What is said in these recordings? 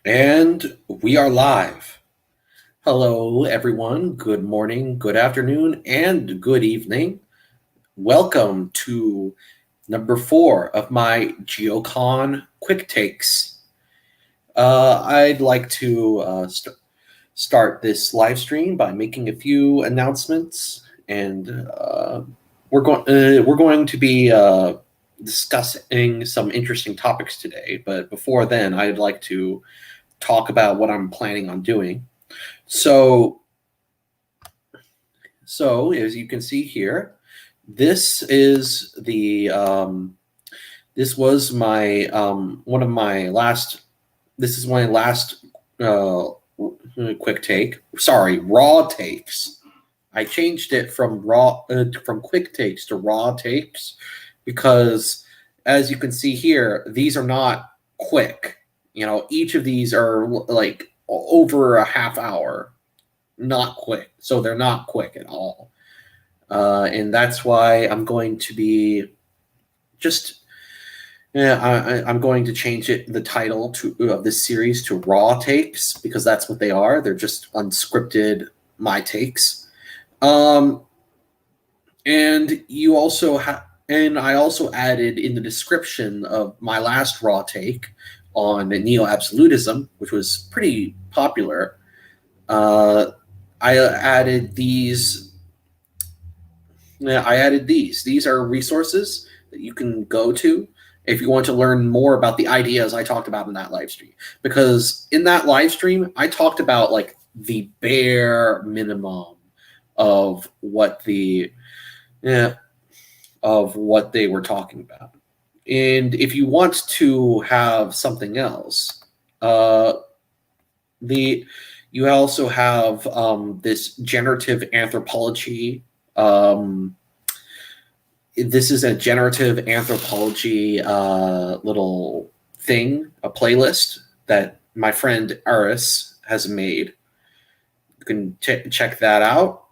And we are live. Hello, everyone. Good morning, good afternoon, and good evening. Welcome to number 4 of my Geocon quick takes. I'd like to start this live stream by making a few announcements, and we're going to be discussing some interesting topics today. But before then, I'd like to talk about what I'm planning on doing. So as you can see here, this is the this was my one of my last. This is my last quick take. Sorry, raw takes. I changed it from from quick takes to raw takes because, as you can see here, these are not quick. Each of these are like over a half hour, not quick. So they're not quick at all. And that's why I'm going to be just I'm going to change the title of this series to Raw Takes, because that's what they are. They're just unscripted my takes. And you also and I also added in the description of my last Raw take on neo-absolutism, which was pretty popular. I added these. I added these. These are resources that you can go to if you want to learn more about the ideas I talked about in that live stream. Because in that live stream, I talked about like the bare minimum of what what they were talking about. And if you want to have something else, you also have this generative anthropology. This is a generative anthropology little thing, a playlist that my friend Aris has made. You can check that out.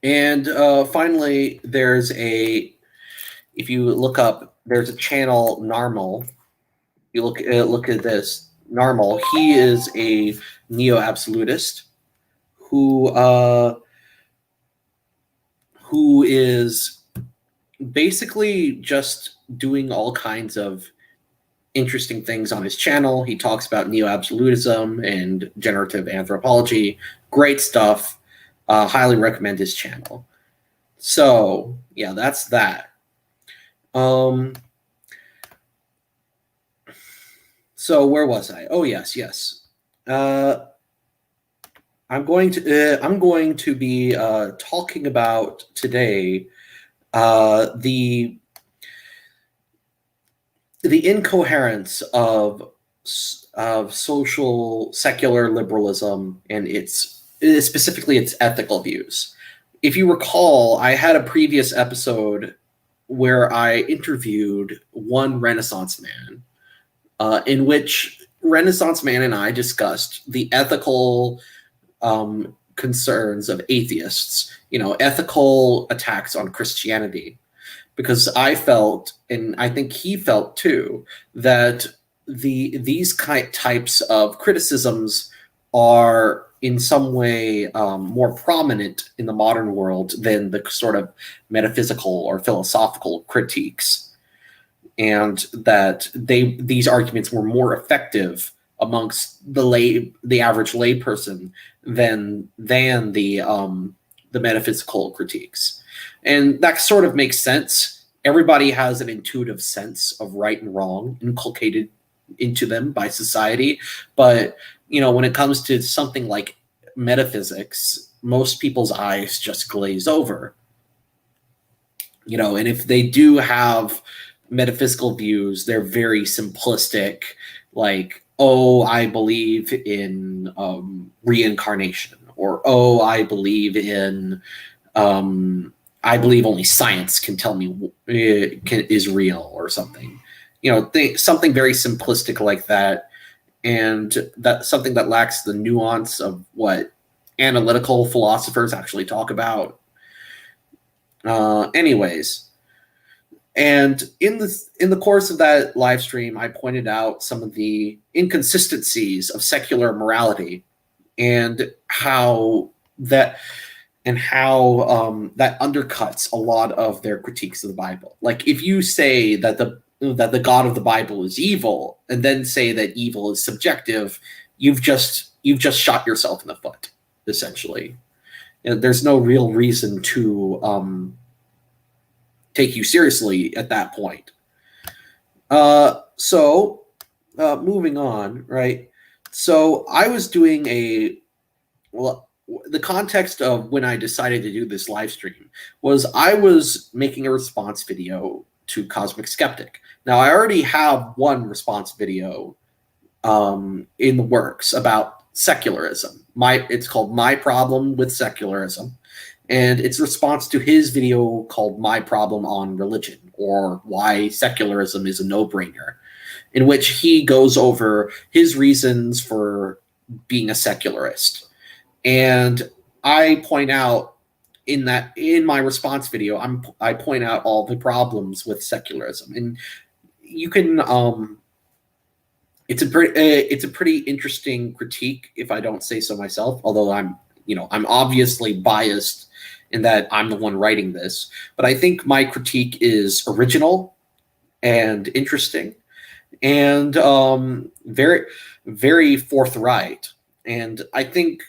And finally, if you look up, there's a channel, Narmal. You look at this, Narmal. He is a neo-absolutist who is basically just doing all kinds of interesting things on his channel. He talks about neo-absolutism and generative anthropology. Great stuff. Highly recommend his channel. So yeah, that's that. So where was I? Oh yes. I'm going to be talking about today the incoherence of social secular liberalism and specifically its ethical views. If you recall, I had a previous episode where I interviewed one Renaissance man, in which Renaissance man and I discussed the ethical concerns of atheists, ethical attacks on Christianity. Because I felt, and I think he felt too, that these types of criticisms are in some way more prominent in the modern world than the sort of metaphysical or philosophical critiques, and that these arguments were more effective amongst the average layperson than the metaphysical critiques. And that sort of makes sense. Everybody has an intuitive sense of right and wrong inculcated into them by society. But, when it comes to something like metaphysics, most people's eyes just glaze over. And if they do have metaphysical views, they're very simplistic, like, oh, I believe in reincarnation, or oh, I believe only science can tell me is real, or something. Something very simplistic like that, and that's something that lacks the nuance of what analytical philosophers actually talk about. Anyways, And in the course of that live stream, I pointed out some of the inconsistencies of secular morality and how that that undercuts a lot of their critiques of the Bible. Like if you say that the God of the Bible is evil, and then say that evil is subjective, you've just shot yourself in the foot, essentially. And there's no real reason to take you seriously at that point. So moving on, right? So I was doing the context of when I decided to do this live stream was I was making a response video to Cosmic Skeptic. Now I already have one response video in the works about secularism. It's called My Problem with Secularism, and it's a response to his video called My Problem on Religion, or Why Secularism is a No-Brainer, in which he goes over his reasons for being a secularist. And I point out in my response video, I point out all the problems with secularism, and you can it's a pretty interesting critique, if I don't say so myself, although I'm obviously biased in that I'm the one writing this, but I think my critique is original and interesting and very, very forthright. And I think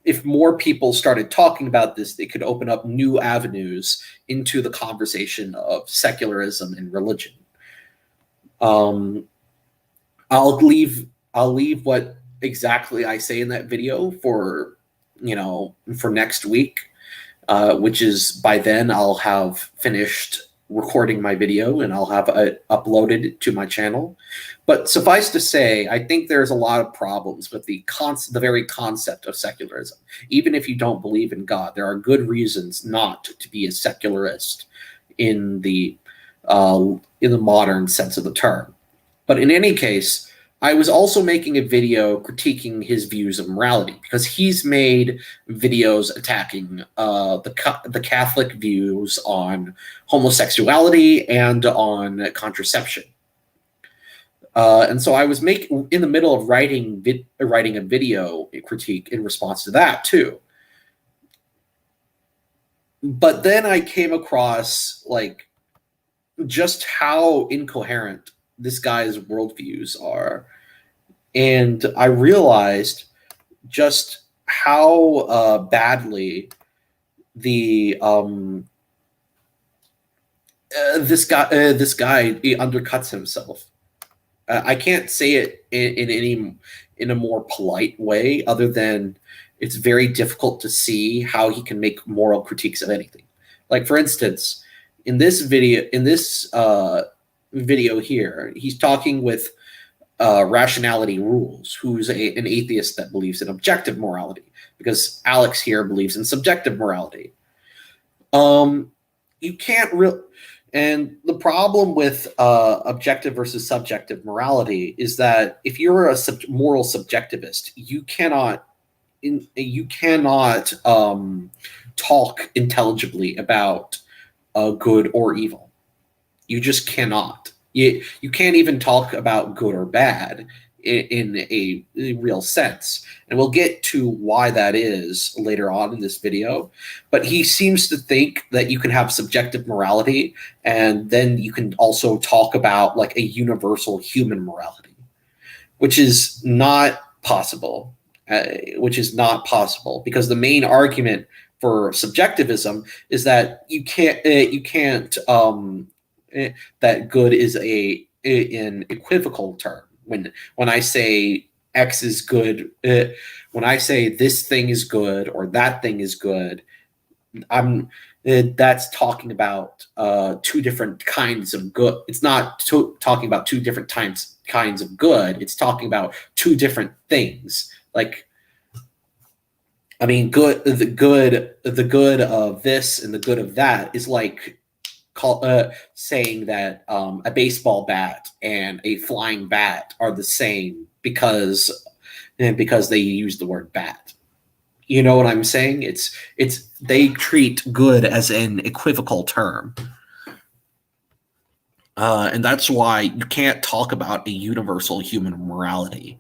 if more people started talking about this, they could open up new avenues into the conversation of secularism and religion. I'll leave what exactly I say in that video for next week, which is by then I'll have finished recording my video and I'll have it uploaded to my channel. But suffice to say, I think there's a lot of problems with the very concept of secularism. Even if you don't believe in God, there are good reasons not to be a secularist in the modern sense of the term. But in any case, I was also making a video critiquing his views of morality, because he's made videos attacking the Catholic views on homosexuality and on contraception. And so I was in the middle of writing a video critique in response to that too. But then I came across just how incoherent this guy's worldviews are, and I realized just how badly the this guy he undercuts himself. I can't say it in a more polite way, other than it's very difficult to see how he can make moral critiques of anything. Like, for instance, in this video here, he's talking with Rationality Rules, who's an atheist that believes in objective morality, because Alex here believes in subjective morality. You can't really, and the problem with objective versus subjective morality is that if you're a moral subjectivist, you cannot talk intelligibly about good or evil. You just cannot. You can't even talk about good or bad in a real sense. And we'll get to why that is later on in this video. But he seems to think that you can have subjective morality, and then you can also talk about like a universal human morality, which is not possible. Because the main argument for subjectivism is that you can't that good is an equivocal term. When I say X is good, when I say this thing is good or that thing is good, that's talking about two different kinds of good. It's not talking about two different kinds of good. It's talking about two different things. Like, I mean, the good of this and the good of that is like saying that a baseball bat and a flying bat are the same because they use the word bat. You know what I'm saying? It's they treat good as an equivocal term. And that's why you can't talk about a universal human morality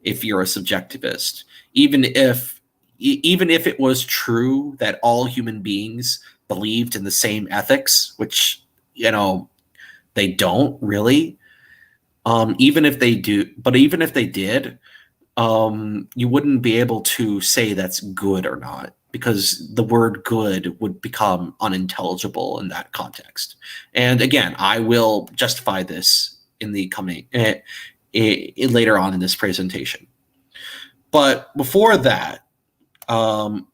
if you're a subjectivist, even if even if it was true that all human beings believed in the same ethics, which they don't really. Even if they do, but even if they did, you wouldn't be able to say that's good or not because the word good would become unintelligible in that context. And again, I will justify this in the coming later on in this presentation. But before that, I'm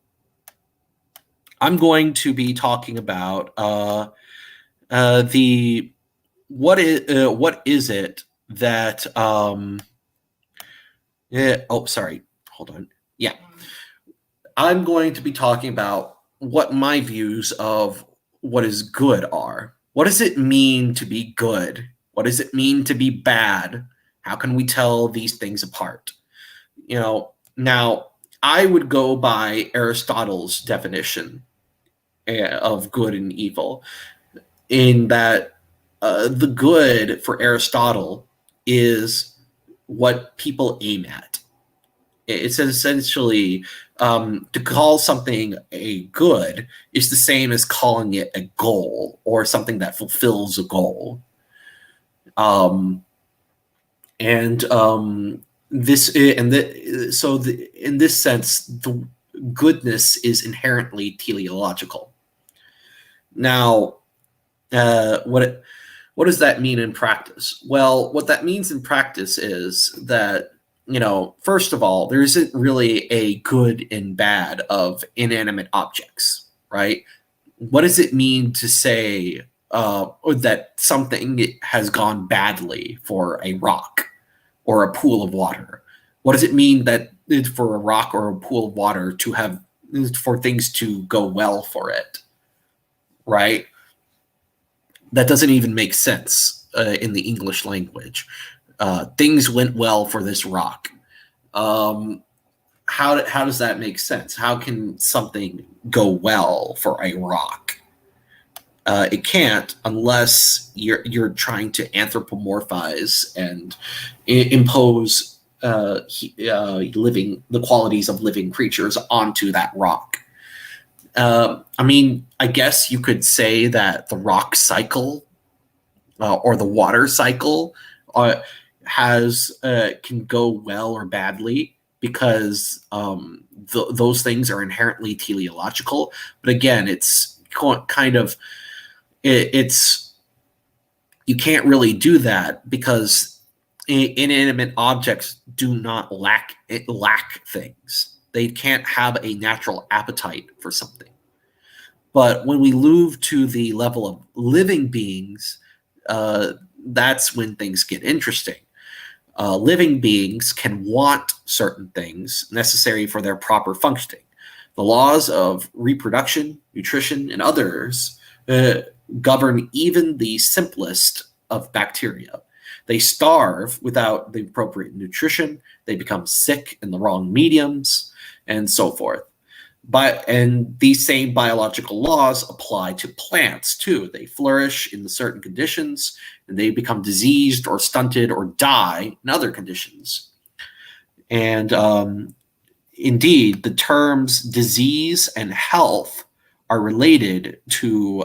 going to be talking about the what is it that sorry, hold on. Yeah, I'm going to be talking about what my views of what is good are. What does it mean to be good? What does it mean to be bad? How can we tell these things apart? Now I would go by Aristotle's definition of good and evil, in that the good for Aristotle is what people aim at. It's essentially to call something a good is the same as calling it a goal or something that fulfills a goal. And this and the, so the, in this sense, the goodness is inherently teleological. Now, what does that mean in practice? Well, what that means in practice is that, first of all, there isn't really a good and bad of inanimate objects, right? What does it mean to say that something has gone badly for a rock or a pool of water? What does it mean that for a rock or a pool of water to have, for things to go well for it, right? That doesn't even make sense in the English language. Things went well for this rock. How does that make sense? How can something go well for a rock? It can't unless you're trying to anthropomorphize and impose the qualities of living creatures onto that rock. I guess you could say that the rock cycle or the water cycle can go well or badly because those things are inherently teleological. But again, it's kind of it's you can't really do that because inanimate objects do not lack things. They can't have a natural appetite for something. But when we move to the level of living beings, that's when things get interesting. Living beings can want certain things necessary for their proper functioning. The laws of reproduction, nutrition, and others govern even the simplest of bacteria. They starve without the appropriate nutrition, they become sick in the wrong mediums, and so forth. And these same biological laws apply to plants too. They flourish in certain conditions, and they become diseased or stunted or die in other conditions. And indeed, the terms disease and health are related to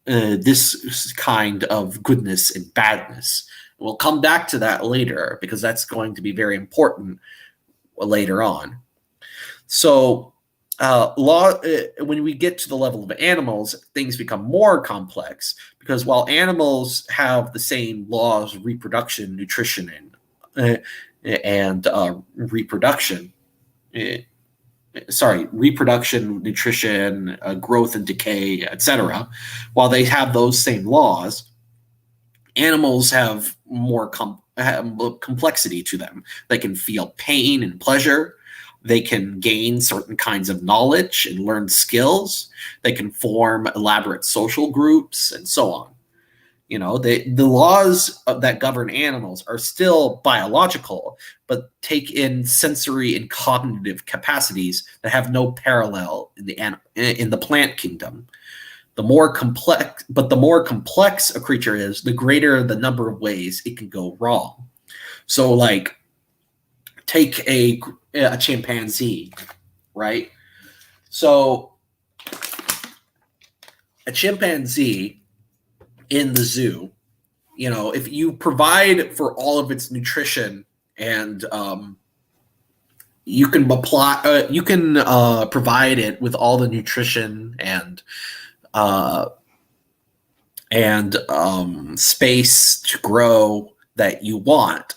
this kind of goodness and badness. We'll come back to that later because that's going to be very important later on. So, when we get to the level of animals, things become more complex because while animals have the same laws of reproduction, nutrition, and reproduction, nutrition, growth and decay, etc. While they have those same laws, animals have more complexity to them. They can feel pain and pleasure. They can gain certain kinds of knowledge and learn skills. They can form elaborate social groups and so on. The laws that govern animals are still biological, but take in sensory and cognitive capacities that have no parallel in the plant kingdom. The more complex a creature is, the greater the number of ways it can go wrong. So, like, take a chimpanzee, right? So, a chimpanzee in the zoo, if you provide for all of its nutrition and you can provide it with all the nutrition and space to grow that you want.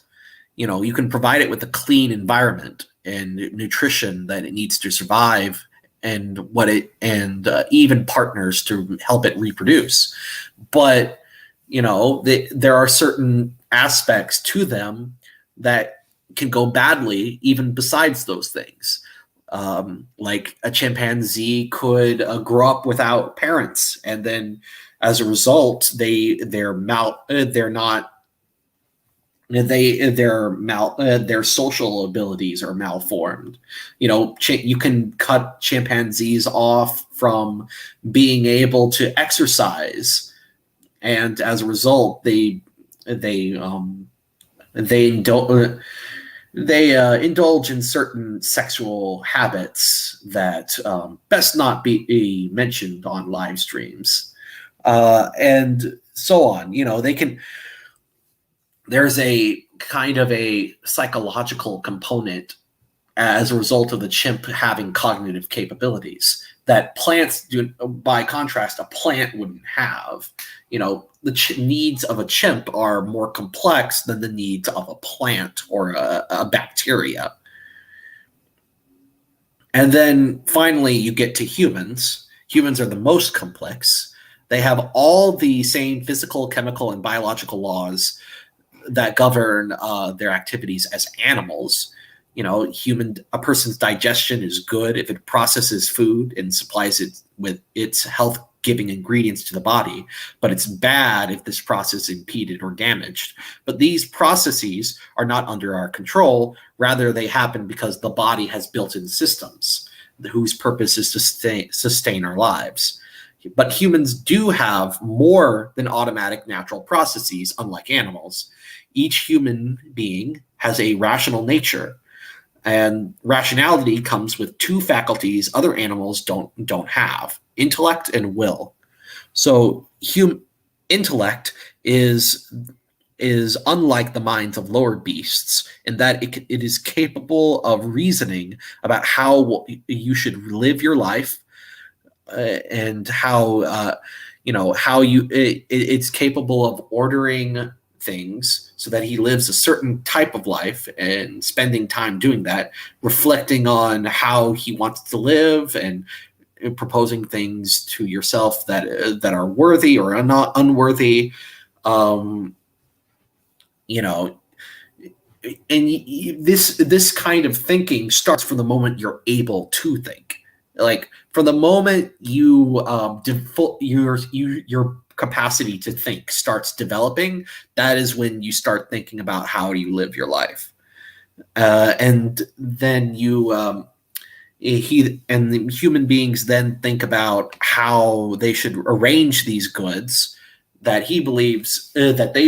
You can provide it with a clean environment and nutrition that it needs to survive, and even partners to help it reproduce. But there are certain aspects to them that can go badly, even besides those things. Like a chimpanzee could grow up without parents, and then as a result, their social abilities are malformed. You can cut chimpanzees off from being able to exercise, and as a result, they indulge in certain sexual habits that best not be mentioned on live streams, and so on. There's a kind of a psychological component as a result of the chimp having cognitive capabilities that plants do. By contrast, a plant wouldn't have. The needs of a chimp are more complex than the needs of a plant or a bacteria. And then finally, you get to humans. Humans are the most complex. They have all the same physical, chemical, and biological laws that govern their activities as animals. A person's digestion is good if it processes food and supplies it with its health-giving ingredients to the body, but it's bad if this process is impeded or damaged. But these processes are not under our control. Rather, they happen because the body has built-in systems whose purpose is to sustain our lives. But humans do have more than automatic natural processes, unlike animals. Each human being has a rational nature, and rationality comes with two faculties other animals don't have: intellect and will. So intellect is unlike the minds of lower beasts in that it is capable of reasoning about how you should live your life, and it's capable of ordering things so that he lives a certain type of life and spending time doing that, reflecting on how he wants to live and proposing things to yourself that are worthy or not unworthy. And this kind of thinking starts from the moment you're able to think. Like, from the moment your capacity to think starts developing, that is when you start thinking about how you live your life. And then the human beings then think about how they should arrange these goods that they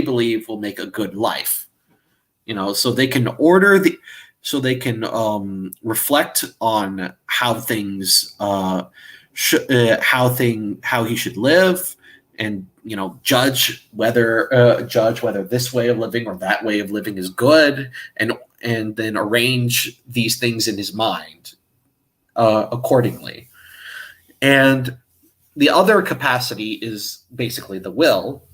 believe will make a good life. So they can reflect on how things how he should live, and judge whether this way of living or that way of living is good, and then arrange these things in his mind accordingly. And the other capacity is basically the will.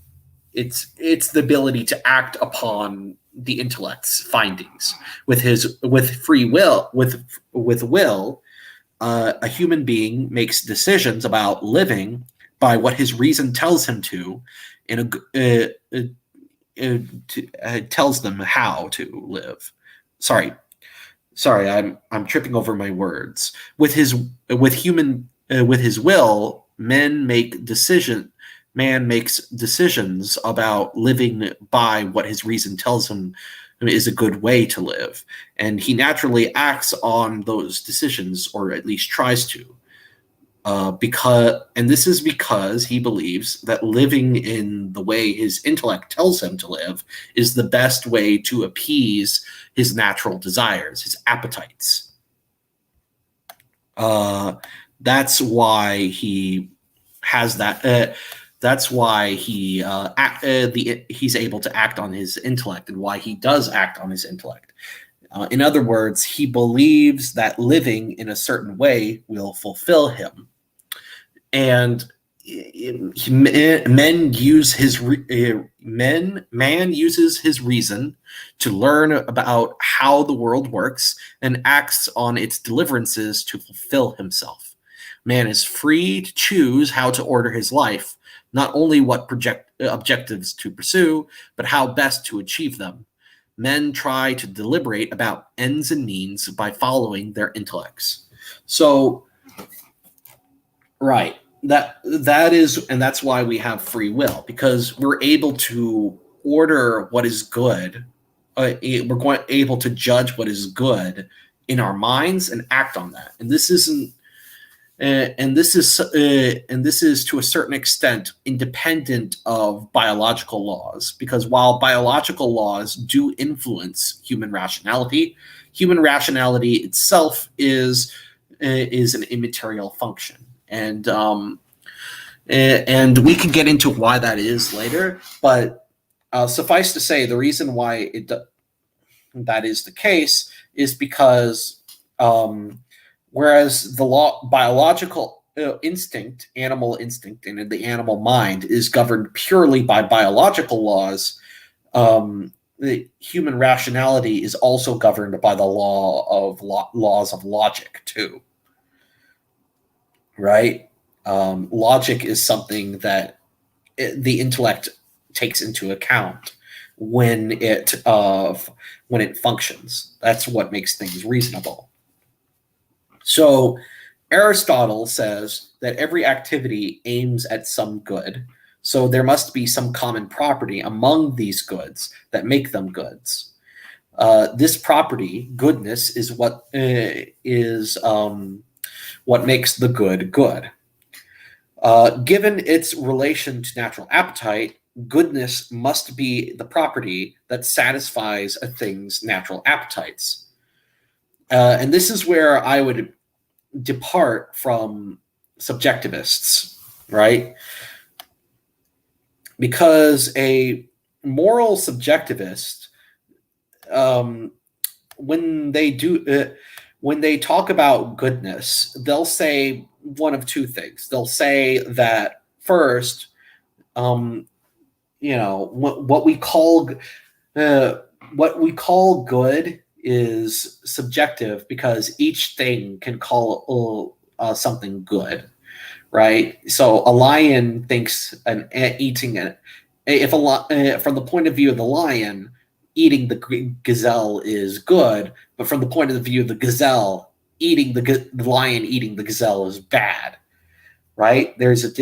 It's the ability to act upon the intellect's findings with free will. With will, a human being makes decisions about living by what his reason tells him to, tells them how to live. Sorry, I'm tripping over my words. With his will, man makes decisions about living by what his reason tells him is a good way to live, and he naturally acts on those decisions, or at least tries to. this is because he believes that living in the way his intellect tells him to live is the best way to appease his natural desires, his appetites. That's why he has that. That's why he's able to act on his intellect, and why he does act on his intellect. In other words, he believes that living in a certain way will fulfill him. And man uses his reason to learn about how the world works and acts on its deliverances to fulfill himself. Man is free to choose how to order his life, not only what objectives to pursue, but how best to achieve them. Men try to deliberate about ends and means by following their intellects. So, right. That's why we have free will, because we're able to order what is good. We're able to judge what is good in our minds and act on that. And this is to a certain extent independent of biological laws, because while biological laws do influence human rationality itself is an immaterial function. And we can get into why that is later, but suffice to say, the reason why that is the case is because whereas the biological instinct, animal instinct, and the animal mind is governed purely by biological laws, the human rationality is also governed by the laws of logic too. Right? Logic is something that the intellect takes into account when it functions. That's what makes things reasonable. So Aristotle says that every activity aims at some good, so there must be some common property among these goods that make them goods. This property, goodness, is what makes the good good. Given its relation to natural appetite, goodness must be the property that satisfies a thing's natural appetites. And this is where I would depart from subjectivists, right? Because a moral subjectivist, when they talk about goodness, they'll say one of two things. They'll say that first, what we call good is subjective because each thing can call something good, right? So a lion thinks from the point of view of the lion, eating the gazelle is good, but from the point of view of the gazelle, the lion eating the gazelle is bad, right? There is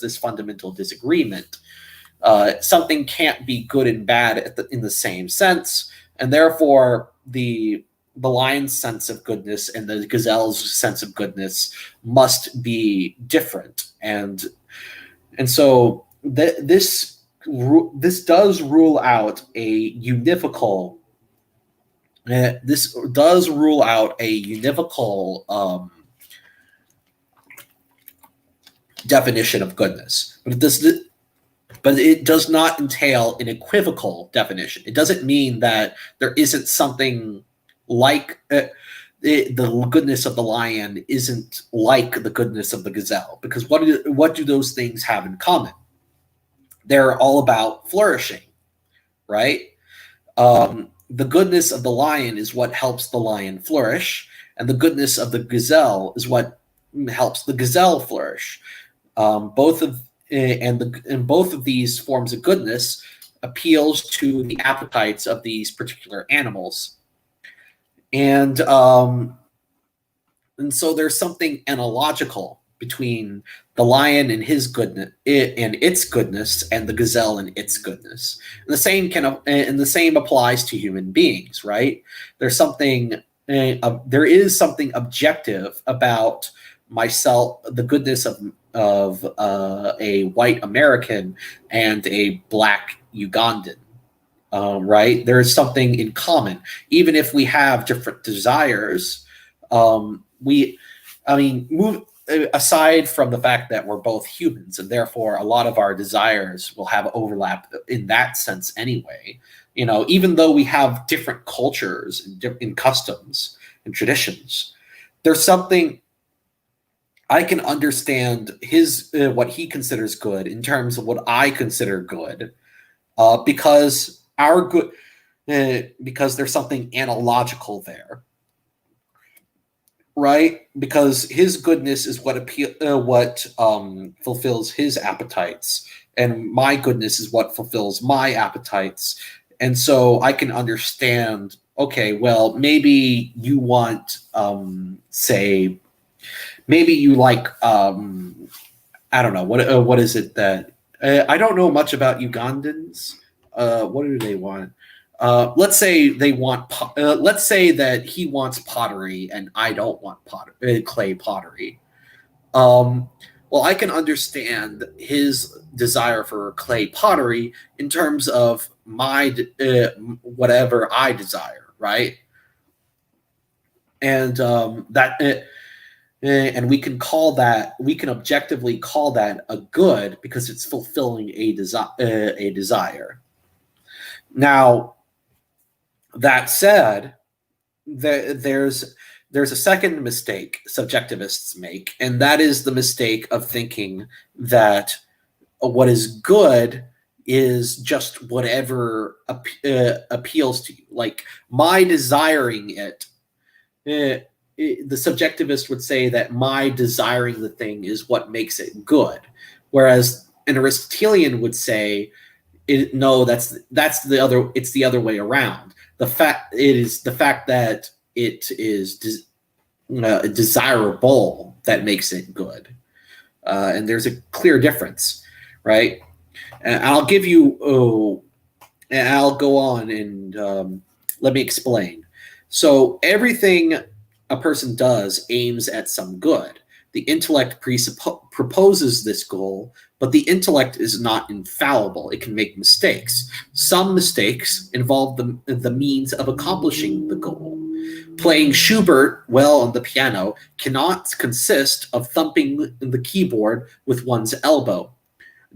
this fundamental disagreement. Something can't be good and bad in the same sense, and therefore the lion's sense of goodness and the gazelle's sense of goodness must be different, and so this does rule out a univocal. This does rule out a univocal definition of goodness, but it does not entail an equivocal definition. It doesn't mean that there isn't something like the goodness of the lion isn't like the goodness of the gazelle, because what do those things have in common? They're all about flourishing, right? The goodness of the lion is what helps the lion flourish, and the goodness of the gazelle is what helps the gazelle flourish. Both of these forms of goodness appeals to the appetites of these particular animals, and so there's something analogical between the lion and his goodness and its goodness, and the gazelle and its goodness. And the same applies to human beings, right? There is something objective about myself, the goodness of a white American and a black Ugandan. Right? There is something in common, even if we have different desires. We, I mean, move aside from the fact that we're both humans, and therefore a lot of our desires will have overlap in that sense anyway. Even though we have different cultures and customs and traditions, there's something I can understand his what he considers good in terms of what I consider good, because our good, because there's something analogical there, right? Because his goodness is what fulfills his appetites, and my goodness is what fulfills my appetites, and so I can understand. Okay, well, maybe you want, say, maybe you like, I don't know what is it that I don't know much about Ugandans. What do they want? Let's say they want. Let's say that he wants pottery and I don't want clay pottery. Well, I can understand his desire for clay pottery in terms of my whatever I desire, right? And and we can objectively call that a good because it's fulfilling a desire. Now, that said, there's a second mistake subjectivists make, and that is the mistake of thinking that what is good is just whatever appeals to you. Like my desiring it, the subjectivist would say that my desiring the thing is what makes it good, whereas an Aristotelian would say, no, that's the other. It's the other way around. The fact that it is desirable that makes it good, and there's a clear difference, right? And I'll give you. And I'll go on and let me explain. So everything a person does aims at some good. The intellect proposes this goal, but the intellect is not infallible. It can make mistakes. Some mistakes involve the means of accomplishing the goal. Playing Schubert well on the piano cannot consist of thumping the keyboard with one's elbow.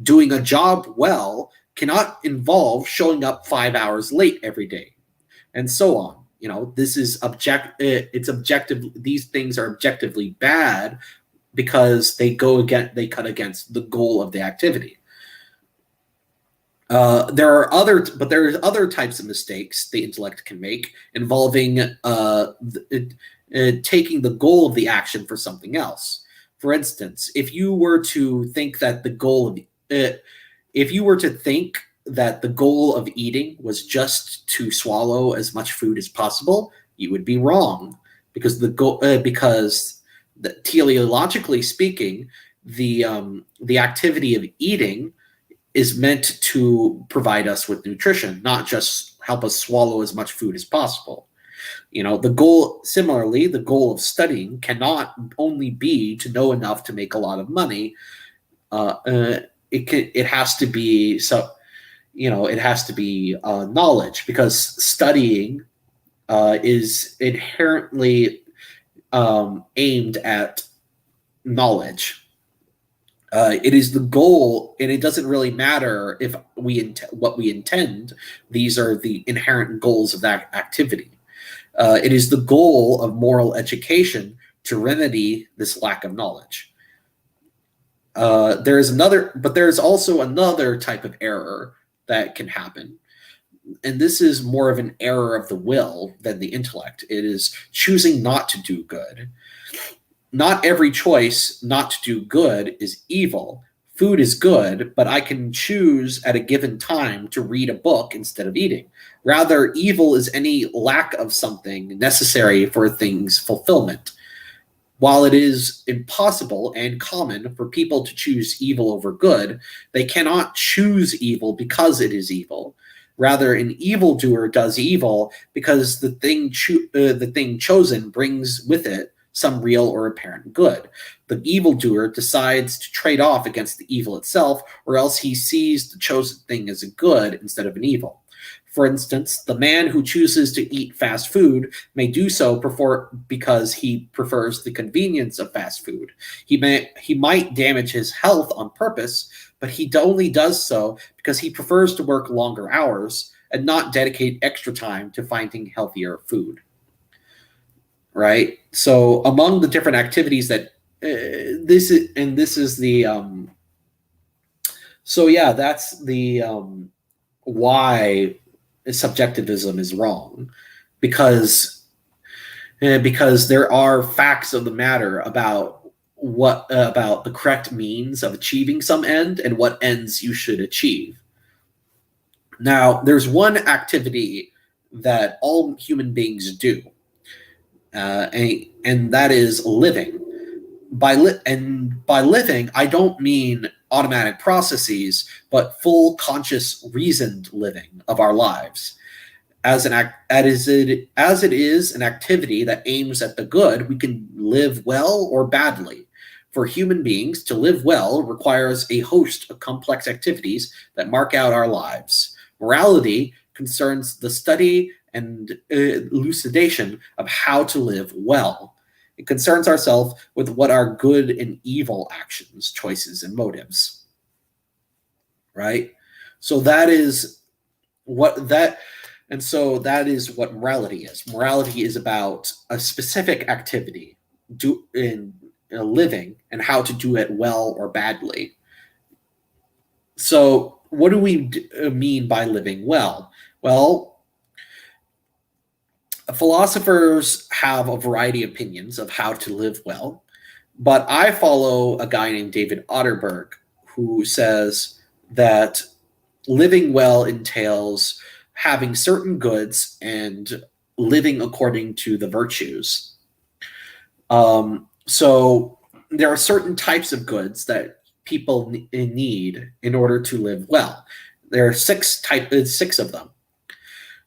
Doing a job well cannot involve showing up 5 hours late every day, and so on. This is it's objective. These things are objectively bad because they cut against the goal of the activity. There are other types of mistakes the intellect can make involving taking the goal of the action for something else. For instance, if you were to think that the goal of eating was just to swallow as much food as possible, you would be wrong, because teleologically speaking, the activity of eating is meant to provide us with nutrition, not just help us swallow as much food as possible. Similarly, the goal of studying cannot only be to know enough to make a lot of money. It has to be knowledge, because studying is inherently aimed at knowledge. It is the goal, and it doesn't really matter if what we intend. These are the inherent goals of that activity. It is the goal of moral education to remedy this lack of knowledge. There is also another type of error that can happen, and this is more of an error of the will than the intellect. It is choosing not to do good. Not every choice not to do good is evil. Food is good, but I can choose at a given time to read a book instead of eating. Rather, evil is any lack of something necessary for a thing's fulfillment. While it is impossible and common for people to choose evil over good, they cannot choose evil because it is evil. Rather, an evildoer does evil because the thing chosen brings with it some real or apparent good. The evildoer decides to trade off against the evil itself, or else he sees the chosen thing as a good instead of an evil. For instance, the man who chooses to eat fast food may do so because he prefers the convenience of fast food. He might damage his health on purpose, but he only does so because he prefers to work longer hours and not dedicate extra time to finding healthier food. Right? So among the different activities that this is the so yeah, that's the why subjectivism is wrong, because there are facts of the matter about about the correct means of achieving some end and what ends you should achieve. Now, there's one activity that all human beings do, and that is living. By living, I don't mean automatic processes, but full, conscious, reasoned living of our lives. As it is an activity that aims at the good, we can live well or badly. For human beings, to live well requires a host of complex activities that mark out our lives. Morality concerns the study and elucidation of how to live well. It concerns ourselves with what are good and evil actions, choices, and motives. Right? So that is what morality is. Morality is about a specific activity in living and how to do it well or badly. So what do we mean by living well? Well, philosophers have a variety of opinions of how to live well, but I follow a guy named David Otterberg who says that living well entails having certain goods and living according to the virtues. So there are certain types of goods that people need in order to live well. There are six of them.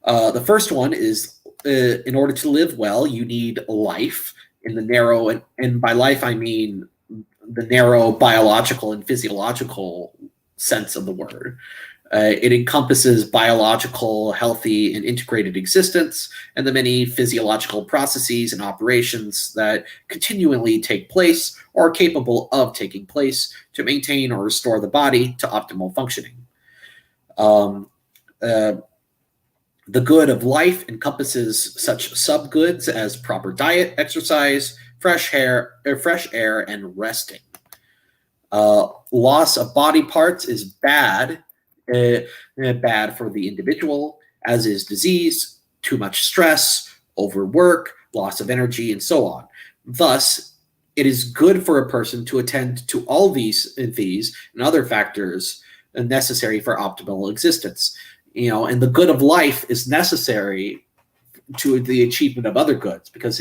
The first one is in order to live well, you need life in the narrow, and by life I mean the narrow biological and physiological sense of the word. It encompasses biological, healthy, and integrated existence, and the many physiological processes and operations that continually take place or are capable of taking place to maintain or restore the body to optimal functioning. The good of life encompasses such subgoods as proper diet, exercise, fresh air, and resting. Loss of body parts is bad for the individual, as is disease, too much stress, overwork, loss of energy, and so on. Thus, it is good for a person to attend to all these and other factors necessary for optimal existence. And the good of life is necessary to the achievement of other goods, because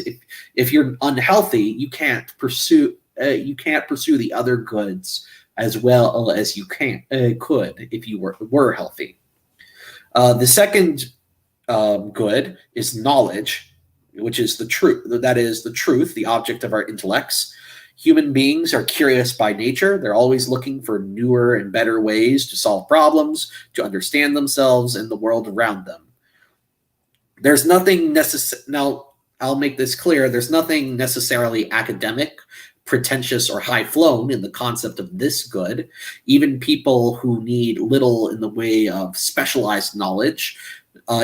if you're unhealthy, you can't pursue the other goods as well as you could if you were healthy. The second good is knowledge, which is the truth. That is the truth, the object of our intellects. Human beings are curious by nature. They're always looking for newer and better ways to solve problems, to understand themselves and the world around them. There's nothing now, I'll make this clear, there's nothing necessarily academic, pretentious, or high-flown in the concept of this good. Even people who need little in the way of specialized knowledge,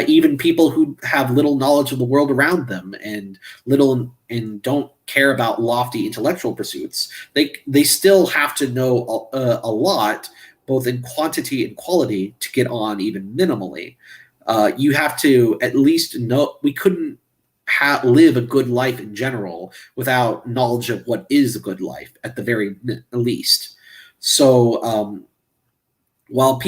even people who have little knowledge of the world around them and don't care about lofty intellectual pursuits, they still have to know a lot, both in quantity and quality, to get on even minimally. You have to at least know. We couldn't live a good life in general without knowledge of what is a good life, at the very least. So while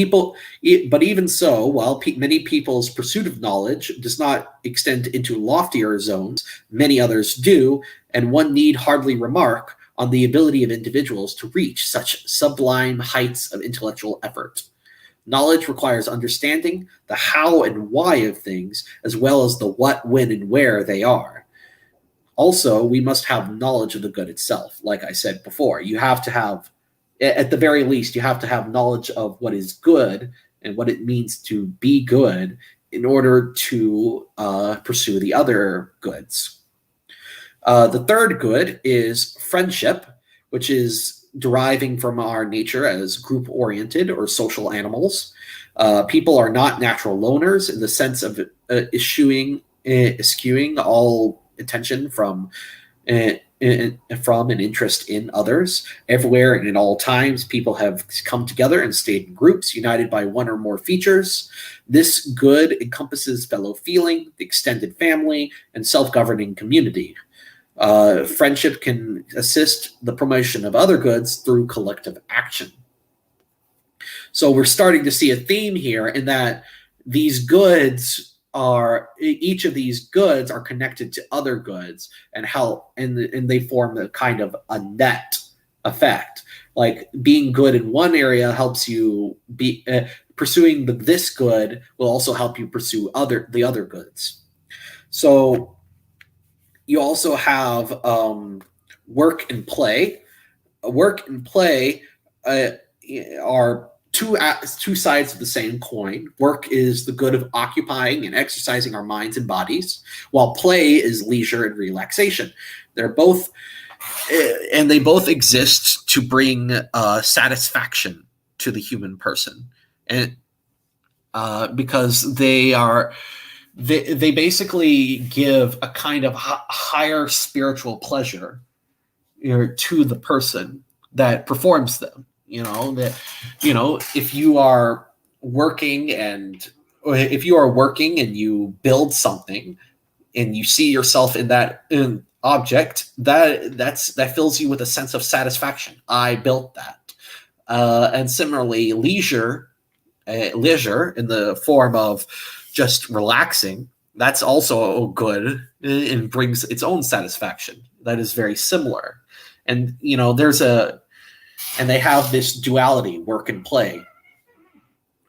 many people's pursuit of knowledge does not extend into loftier zones, many others do, and one need hardly remark on the ability of individuals to reach such sublime heights of intellectual effort. Knowledge requires understanding the how and why of things, as well as the what, when, and where they are. Also, we must have knowledge of the good itself. Like I said before, you have to have, at the very least, you have to have knowledge of what is good and what it means to be good in order to pursue the other goods. The third good is friendship, which is deriving from our nature as group oriented or social animals. People are not natural loners in the sense of eschewing all attention from an interest in others. Everywhere and in all times, people have come together and stayed in groups, united by one or more features. This good encompasses fellow feeling, the extended family, and self-governing community. Friendship can assist the promotion of other goods through collective action. So we're starting to see a theme here in that these goods are, each of these goods are connected to other goods and help, and they form a kind of a net effect. Like being good in one area helps you be pursuing this good will also help you pursue the other goods. So you also have work and play. Work and play are two sides of the same coin. Work is the good of occupying and exercising our minds and bodies, while play is leisure and relaxation. They're both, and they both exist to bring satisfaction to the human person, and because they basically give a kind of higher spiritual pleasure, to the person that performs them. If you are working and you build something and you see yourself in that object, that fills you with a sense of satisfaction. I built that. And similarly, leisure in the form of just relaxing, that's also good and brings its own satisfaction. That is very similar. And and they have this duality, work and play.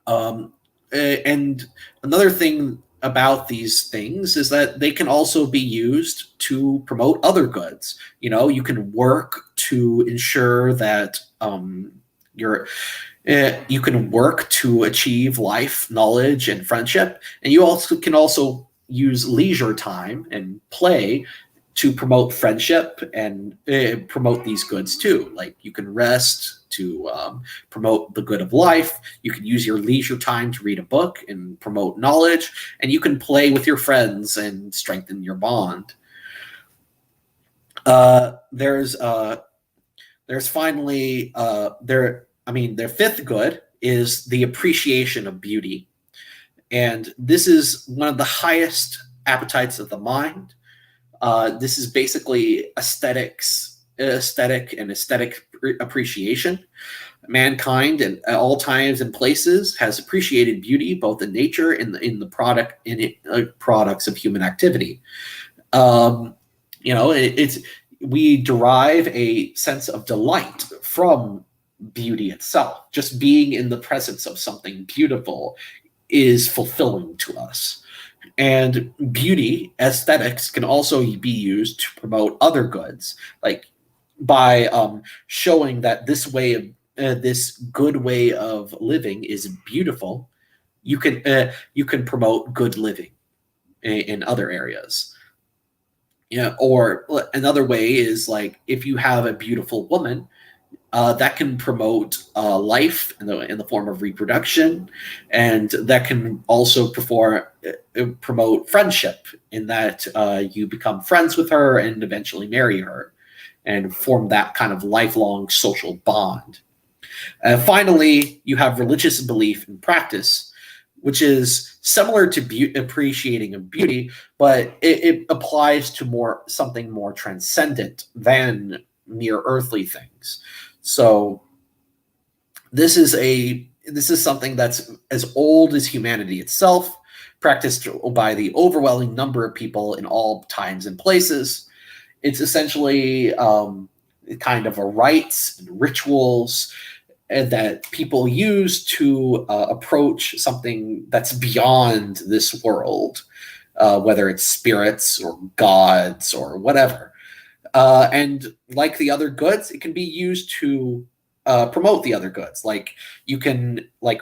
And another thing about these things is that they can also be used to promote other goods. You can work to ensure that you can work to achieve life, knowledge, and friendship, and you can also use leisure time and play to promote friendship and promote these goods too. Like you can rest to promote the good of life. You can use your leisure time to read a book and promote knowledge, and you can play with your friends and strengthen your bond. There's finally their fifth good is the appreciation of beauty, and this is one of the highest appetites of the mind. This is basically aesthetic appreciation. Mankind at all times and places has appreciated beauty, both in nature and in the products of human activity. We derive a sense of delight from beauty itself. Just being in the presence of something beautiful is fulfilling to us. And beauty, aesthetics, can also be used to promote other goods, like by showing that this good way of living is beautiful. You can promote good living in other areas. Or another way is like if you have a beautiful woman, that can promote life in the form of reproduction, and that can also promote friendship in that you become friends with her and eventually marry her and form that kind of lifelong social bond. Finally, you have religious belief and practice, which is similar to appreciating of beauty, but it applies to something more transcendent than mere earthly things. So this is something that's as old as humanity itself, practiced by the overwhelming number of people in all times and places. It's essentially kind of a rites and rituals that people use to approach something that's beyond this world. whether it's spirits or gods or whatever. And like the other goods, it can be used to promote the other goods. Like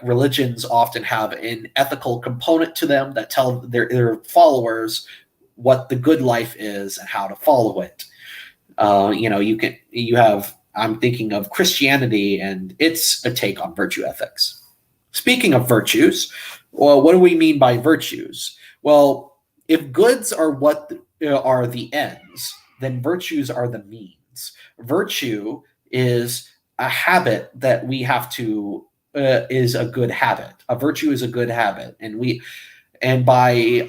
religions often have an ethical component to them that tell their followers what the good life is and how to follow it. I'm thinking of Christianity, and it's a take on virtue ethics. Speaking of virtues, well, what do we mean by virtues? Well, if goods are what are the ends, then virtues are the means. Virtue is a habit that we have to is a good habit. A virtue is a good habit, and by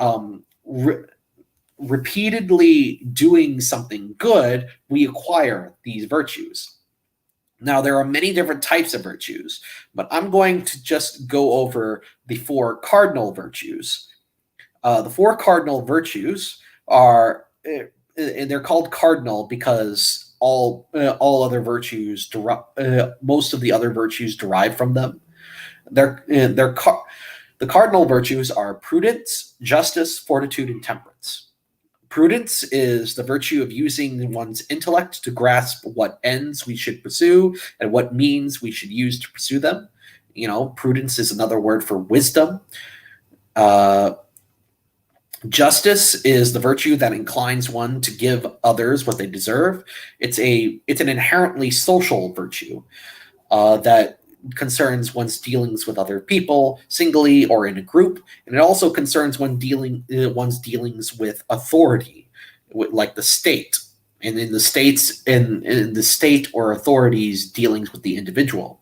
repeatedly doing something good, we acquire these virtues. Now, there are many different types of virtues, but I'm going to just go over the 4 cardinal virtues. The 4 cardinal virtues are, they're called cardinal because all other virtues, most of the other virtues derive from them. The cardinal virtues are prudence, justice, fortitude, and temperance. Prudence is the virtue of using one's intellect to grasp what ends we should pursue and what means we should use to pursue them. Prudence is another word for wisdom. Justice is the virtue that inclines one to give others what they deserve. It's an inherently social virtue that concerns one's dealings with other people, singly or in a group, and it also concerns one's dealings with authority, like the state, and in the state or authorities' dealings with the individual.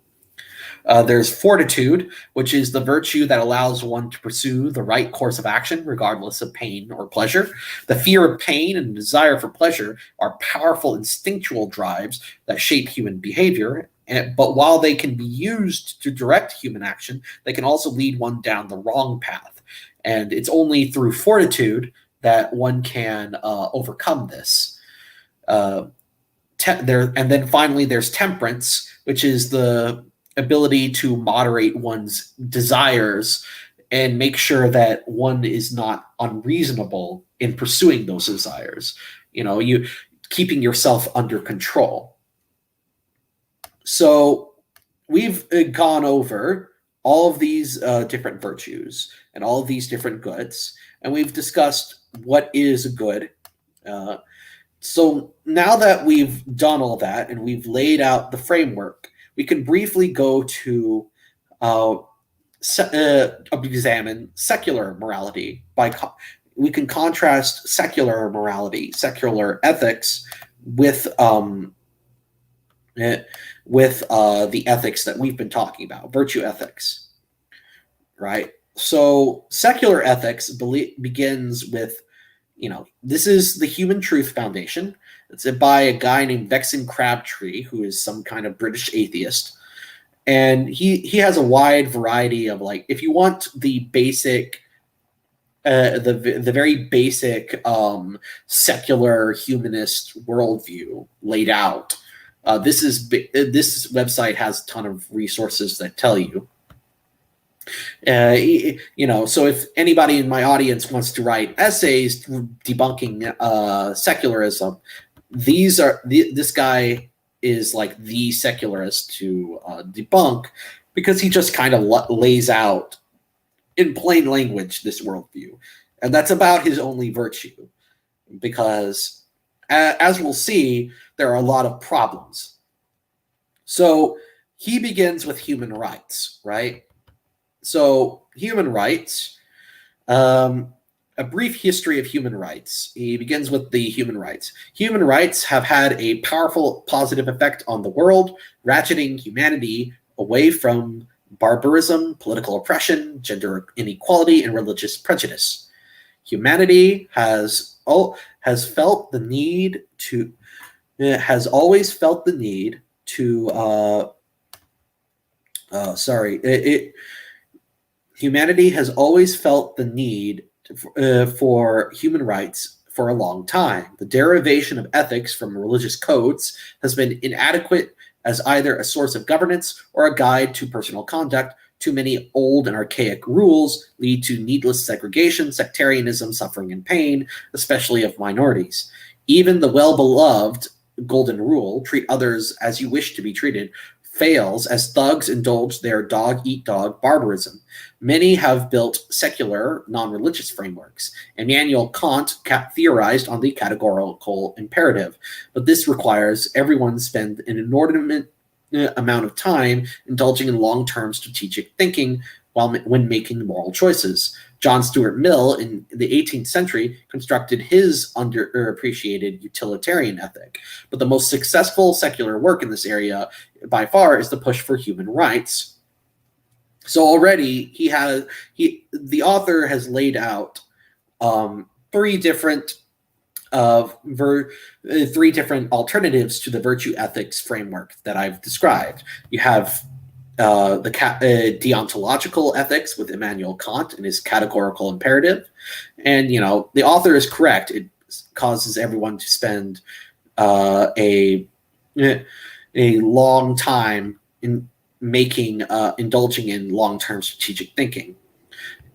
There's fortitude, which is the virtue that allows one to pursue the right course of action, regardless of pain or pleasure. The fear of pain and desire for pleasure are powerful instinctual drives that shape human behavior. But while they can be used to direct human action, they can also lead one down the wrong path. And it's only through fortitude that one can overcome this. And then finally, there's temperance, which is the ability to moderate one's desires and make sure that one is not unreasonable in pursuing those desires. You keeping yourself under control. So we've gone over all of these different virtues and all of these different goods, and we've discussed what is a good. So now that we've done all that and we've laid out the framework, we can briefly go to examine secular morality. We can contrast secular morality, secular ethics, with the ethics that we've been talking about, virtue ethics, right? So secular ethics begins with, this is the Human Truth Foundation. It's by a guy named Vexen Crabtree, who is some kind of British atheist. And he has a wide variety of, if you want the basic, the very basic secular humanist worldview laid out, this website has a ton of resources that tell you. So if anybody in my audience wants to write essays debunking secularism, this guy is like the secularist to debunk, because he just kind of lays out in plain language this worldview, and that's about his only virtue, because as we'll see, there are a lot of problems. So he begins with human rights, right? So human rights, a brief history of human rights. He begins with the human rights. Human rights have had a powerful positive effect on the world, ratcheting humanity away from barbarism, political oppression, gender inequality, and religious prejudice. Humanity has felt the need to, has always felt the need to, humanity has always felt the need for human rights for a long time. The derivation of ethics from religious codes has been inadequate as either a source of governance or a guide to personal conduct, Too many old and archaic rules lead to needless segregation, sectarianism, suffering, and pain, especially of minorities. Even the well-beloved golden rule, treat others as you wish to be treated, fails as thugs indulge their dog-eat-dog barbarism. Many have built secular, non-religious frameworks. Immanuel Kant theorized on the categorical imperative, but this requires everyone spend an inordinate amount of time indulging in long-term strategic thinking when making moral choices. John Stuart Mill in the 18th century constructed his underappreciated utilitarian ethic, but the most successful secular work in this area by far is the push for human rights. So already the author has laid out three different alternatives to the virtue ethics framework that I've described. You have the deontological ethics with Immanuel Kant and his categorical imperative, and the author is correct. It causes everyone to spend a long time in indulging in long-term strategic thinking.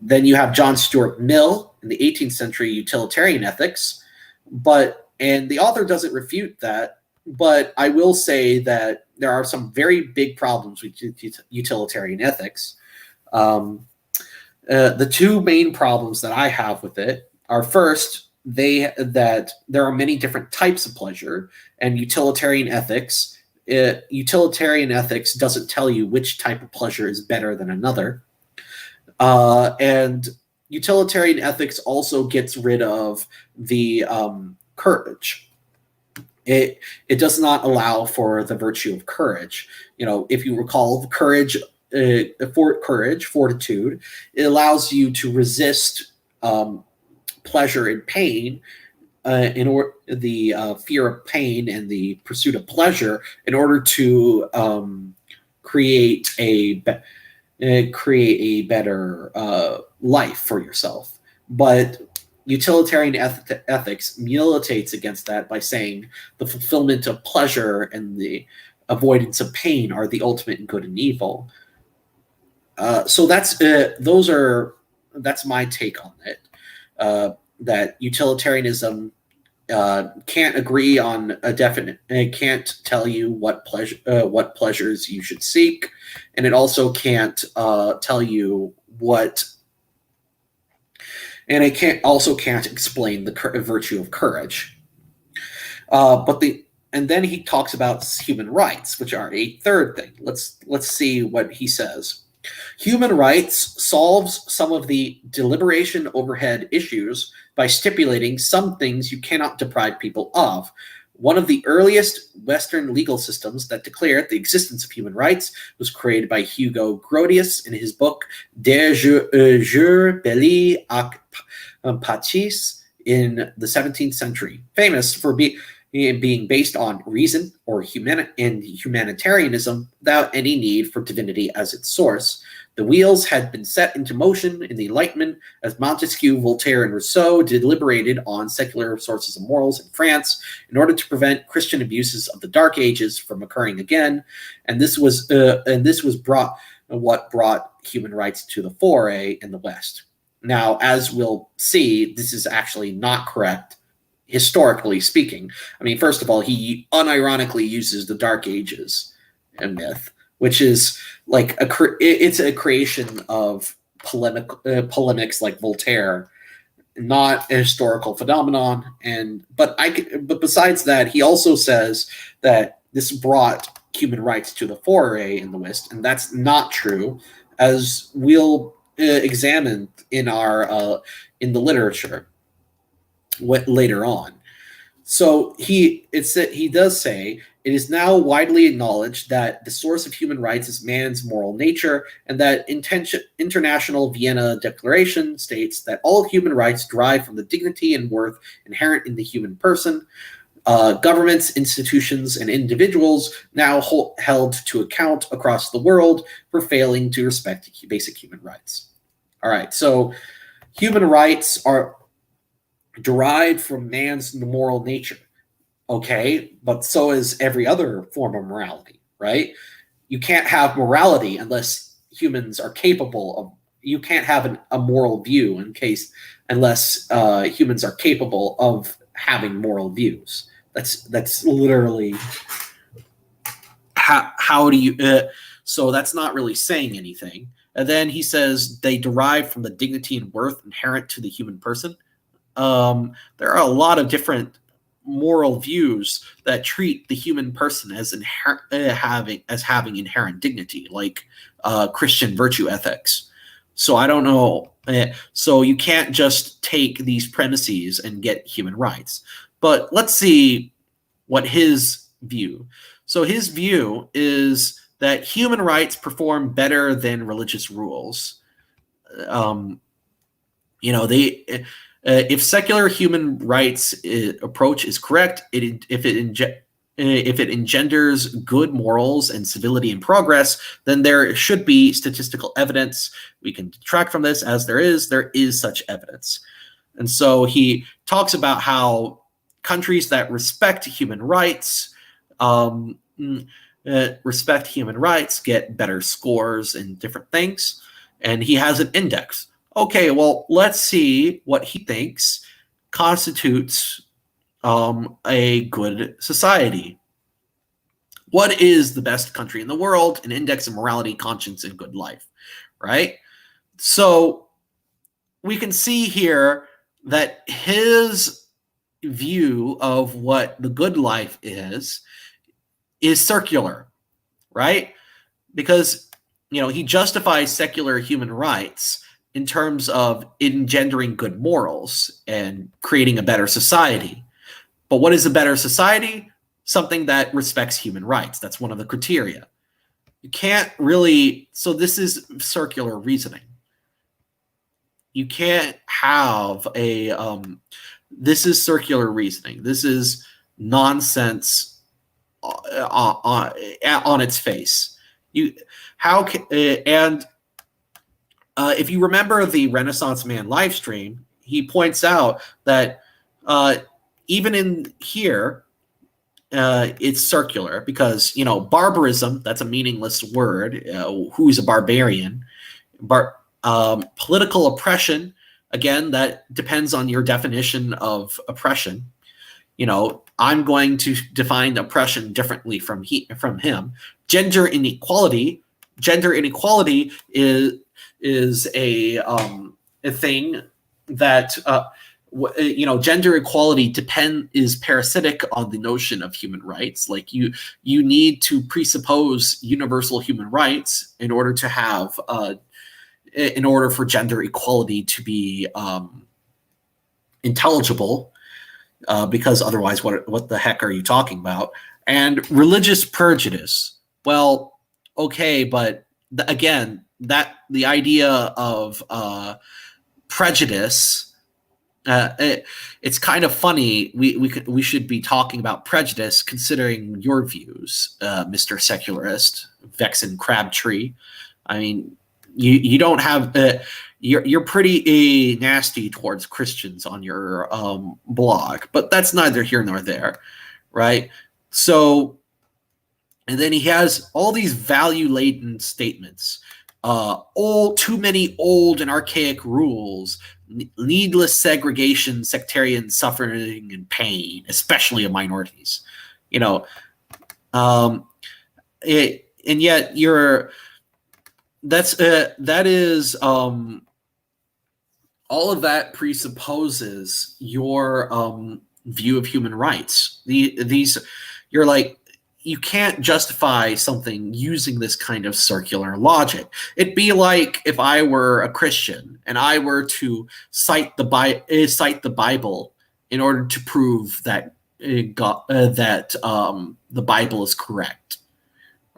Then you have John Stuart Mill in the 18th century utilitarian ethics. And the author doesn't refute that, but I will say that there are some very big problems with utilitarian ethics. The two main problems that I have with it are, first, that there are many different types of pleasure, and utilitarian ethics doesn't tell you which type of pleasure is better than another. And utilitarian ethics also gets rid of the courage. It does not allow for the virtue of courage. If you recall, fortitude, it allows you to resist pleasure and pain, the fear of pain and the pursuit of pleasure, in order to create a better life for yourself. But utilitarian ethics militates against that by saying the fulfillment of pleasure and the avoidance of pain are the ultimate good and evil. So that's my take on it. That utilitarianism can't agree on a definite. It can't tell you what pleasures you should seek, and it also can't tell you what. And it can't explain the virtue of courage. And then he talks about human rights, which are a third thing. Let's see what he says. Human rights solves some of the deliberation overhead issues by stipulating some things you cannot deprive people of. One of the earliest Western legal systems that declared the existence of human rights was created by Hugo Grotius in his book De jure belli ac pacis in the 17th century, famous for being based on reason or humanitarianism without any need for divinity as its source. The wheels had been set into motion in the Enlightenment as Montesquieu, Voltaire, and Rousseau deliberated on secular sources of morals in France in order to prevent Christian abuses of the Dark Ages from occurring again. And this was what brought human rights to the fore in the West. Now, as we'll see, this is actually not correct, historically speaking. I mean, first of all, he unironically uses the Dark Ages and myth, which is like it's a creation of polemics like Voltaire, not a historical phenomenon. But besides that, he also says that this brought human rights to the fore in the West, and that's not true, as we'll examine in the literature later on. So he does say, it is now widely acknowledged that the source of human rights is man's moral nature, and that International Vienna Declaration states that all human rights derive from the dignity and worth inherent in the human person. Governments, institutions, and individuals now held to account across the world for failing to respect basic human rights. All right, so human rights are derived from man's moral nature. Okay, but so is every other form of morality, right? You can't have morality unless humans are capable of. You can't have a moral view unless humans are capable of having moral views. That's literally how do you? So that's not really saying anything. And then he says they derive from the dignity and worth inherent to the human person. There are a lot of different moral views that treat the human person as having inherent dignity, like Christian virtue ethics. So I don't know. So you can't just take these premises and get human rights. But let's see what his view. So his view is that human rights perform better than religious rules. If secular human rights approach is correct, if it engenders good morals and civility and progress, then there should be statistical evidence. We can detract from this, as there is such evidence. And so he talks about how countries that respect human rights get better scores in different things, and he has an index. Okay, well, let's see what he thinks constitutes a good society. What is the best country in the world? An index of morality, conscience, and good life, right? So we can see here that his view of what the good life is circular, right? Because, he justifies secular human rights in terms of engendering good morals and creating a better society. But what is a better society? Something that respects human rights. That's one of the criteria. You can't really, so this is circular reasoning. You can't have this is circular reasoning. This is nonsense on its face. If you remember the Renaissance Man live stream, he points out that even in here, it's circular because, barbarism, that's a meaningless word. Who's a barbarian? Political oppression, again, that depends on your definition of oppression. I'm going to define oppression differently from him. Gender inequality is a thing that gender equality is parasitic on the notion of human rights. Like you need to presuppose universal human rights in order to have in order for gender equality to be intelligible, because otherwise what the heck are you talking about? And religious prejudice. Well, okay, but again, that the idea of prejudice, it's kind of funny. We should be talking about prejudice considering your views, Mr. Secularist, Vexen Crabtree. I mean, you don't have you're pretty nasty towards Christians on your blog, but that's neither here nor there, right? So, and then he has all these value-laden statements. Too many old and archaic rules, needless segregation, sectarian suffering and pain, especially of minorities. And yet that is all of that presupposes your view of human rights. You're like, you can't justify something using this kind of circular logic. It'd be like if I were a Christian and I were to cite the Bible in order to prove that the Bible is correct.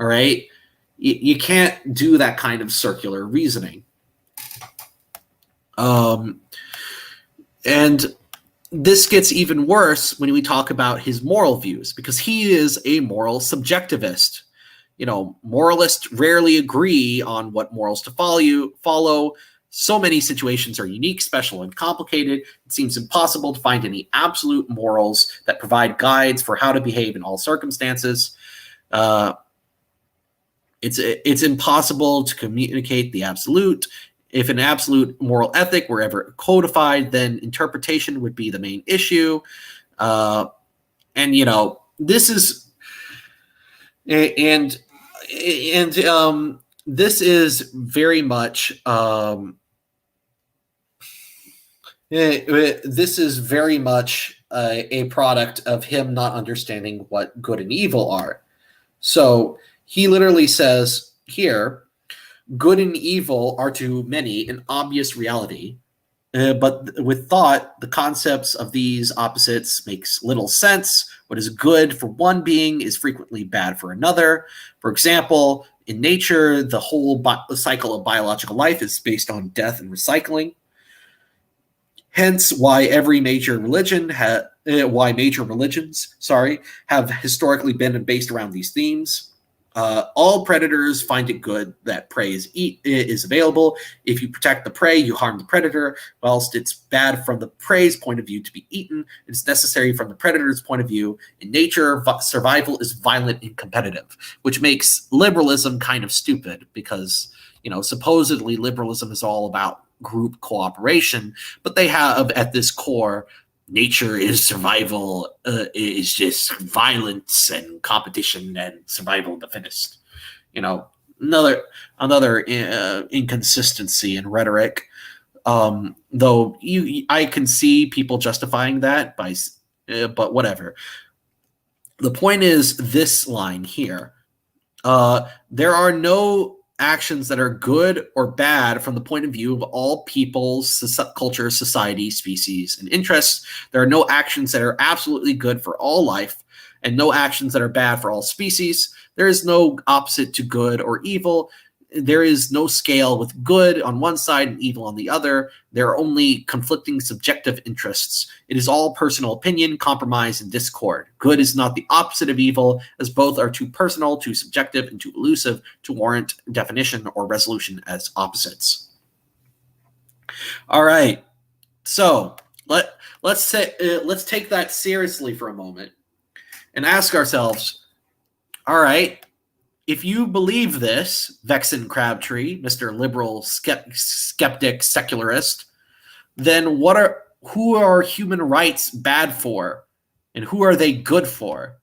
All right, you can't do that kind of circular reasoning. And this gets even worse when we talk about his moral views, because he is a moral subjectivist. Moralists rarely agree on what morals to follow. So many situations are unique, special, and complicated. It seems impossible to find any absolute morals that provide guides for how to behave in all circumstances. It's impossible to communicate the absolute. If an absolute moral ethic were ever codified, then interpretation would be the main issue. And this is and this is very much this is very much a product of him not understanding what good and evil are. So he literally says here, good and evil are to many an obvious reality, but with thought, the concepts of these opposites makes little sense. What is good for one being is frequently bad for another. For example, in nature, the whole cycle of biological life is based on death and recycling. Hence, why major religions have historically been based around these themes. All predators find it good that prey is available. If you protect the prey, you harm the predator. Whilst it's bad from the prey's point of view to be eaten, it's necessary from the predator's point of view. In nature, survival is violent and competitive, which makes liberalism kind of stupid because, supposedly liberalism is all about group cooperation, but they have at this core, nature is survival, is just violence and competition and survival of the fittest. Another inconsistency in rhetoric. Though I can see people justifying that but whatever. The point is this line here. There are no actions that are good or bad from the point of view of all peoples, cultures, society, species, and interests. There are no actions that are absolutely good for all life and no actions that are bad for all species. There is no opposite to good or evil. There is no scale with good on one side and evil on the other. There are only conflicting subjective interests. It is all personal opinion, compromise, and discord. Good is not the opposite of evil, as both are too personal, too subjective, and too elusive to warrant definition or resolution as opposites. All right, so let's take that seriously for a moment and ask ourselves, all right, if you believe this, Vexen Crabtree, Mr. Liberal skeptic secularist, then who are human rights bad for, and who are they good for?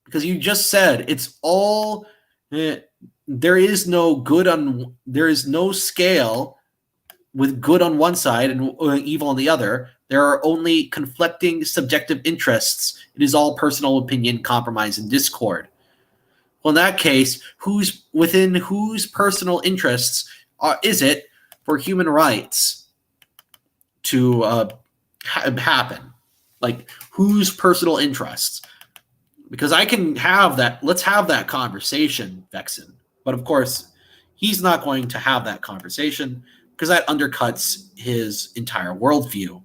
Because you just said it's all there is no scale with good on one side and evil on the other. There are only conflicting subjective interests. It is all personal opinion, compromise, and discord. Well, in that case, within whose personal interests is it for human rights to happen? Like, whose personal interests? Because I can have that. Let's have that conversation, Vexen. But of course, he's not going to have that conversation because that undercuts his entire worldview.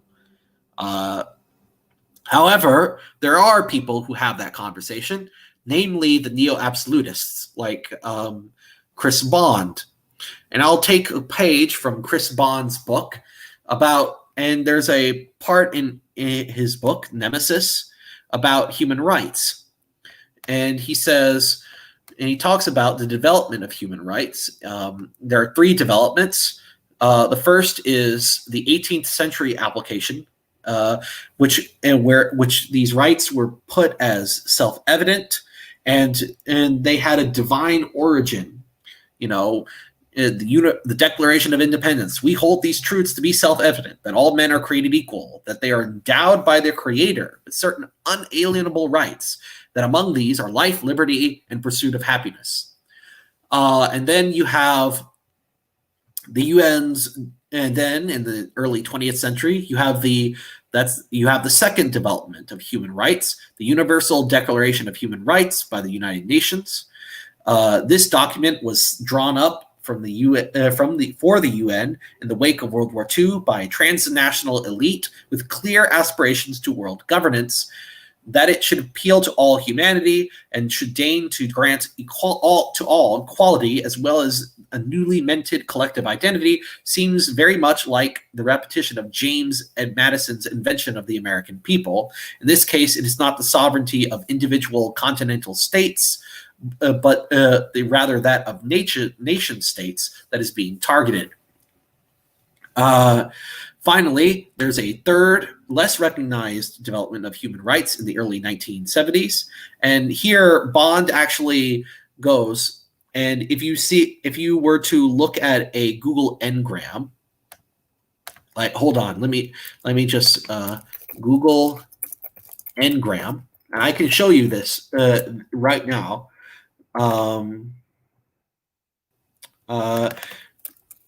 However, there are people who have that conversation, namely the neo-absolutists like Chris Bond. And I'll take a page from Chris Bond's book and there's a part in his book, Nemesis, about human rights. And he says, and he talks about the development of human rights. There are three developments. The first is the 18th century application, which these rights were put as self-evident, and they had a divine origin. The Declaration of Independence. We hold these truths to be self-evident, that all men are created equal, that they are endowed by their Creator with certain unalienable rights, that among these are life, liberty, and pursuit of happiness. And then you have the UN's, and then in the early 20th century, you have the second development of human rights, the Universal Declaration of Human Rights by the United Nations. This document was drawn up for the UN in the wake of World War II by a transnational elite with clear aspirations to world governance, that it should appeal to all humanity and should deign to grant equality as well as a newly minted collective identity, seems very much like the repetition of James and Madison's invention of the American people. In this case, it is not the sovereignty of individual continental states, rather that of nation states that is being targeted. Finally, there's a third, less recognized development of human rights in the early 1970s. And here, Bond actually goes, and if you were to look at a Google Ngram, like, hold on, let me just Google Ngram, and I can show you this right now.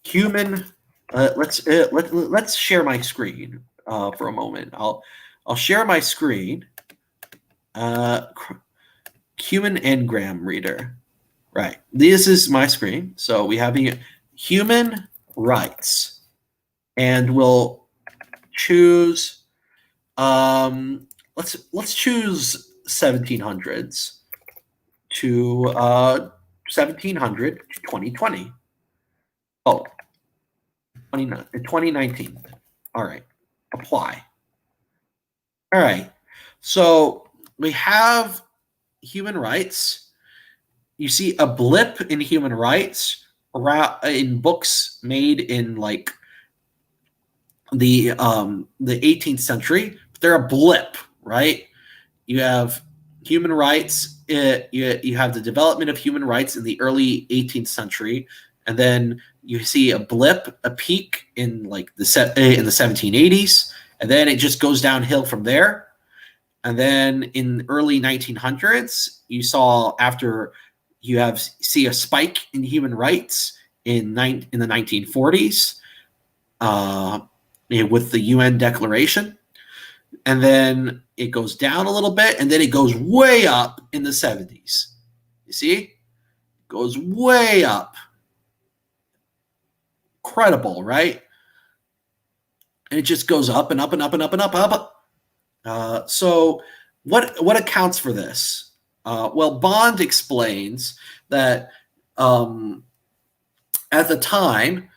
Human. Let's share my screen for a moment. I'll share my screen. Human Ngram reader. Right. This is my screen. So we have the human rights, and we'll choose. Let's choose 1700s to 1700 to 2020. Oh, 2019. All right. Apply. All right. So we have human rights. You see a blip in human rights in books made in like the 18th century. They're a blip, right? You have human rights. You have the development of human rights in the early 18th century, and then you see a blip, a peak in like in the 1780s, and then it just goes downhill from there. And then in early 1900s, you saw after you see a spike in human rights in the 1940s with the UN Declaration, and then it goes down a little bit, and then it goes way up in the 70s. You see, it goes way up. Incredible, right? And it just goes up and up and up and up and up. So what accounts for this? Well, Bond explains that at the time,